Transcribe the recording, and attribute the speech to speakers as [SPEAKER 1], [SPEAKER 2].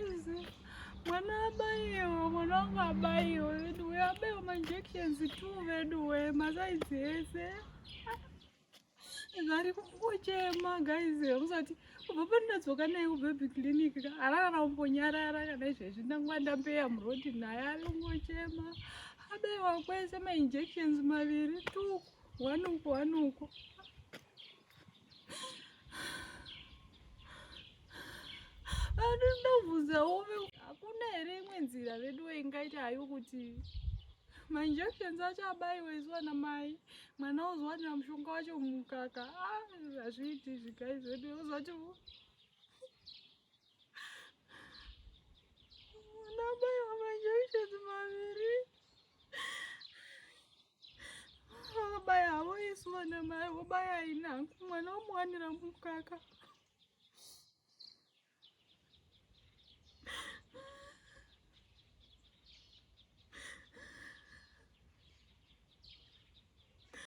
[SPEAKER 1] guys. Mwana abaiwa, mwana wangu abaiwa. Veduwee abaiwa ma-injections tu veduwee. Masaizi ese. Ngari kungochema guys. Usati kubva pandinadzoka naye kubaby clinic harara umbonyarara kana izvezvi ndangwandambeya murodi naye ari kungochema. Abaiwa kwese ma-injections maviri tu. One uko. Andinobvunza ove hakuna here imwe nzira veduwee ingaita hayo kuti ma-injections acho abaiwe iswa mai mwana uzowanira mushonga wacho mumukaka. Hazviiti izvi guys. Veduwee uzati mwana abaiwa ma-injections maviri vakabaya havo iswa namai vobaya inhangu mwana omuwanira mumukaka.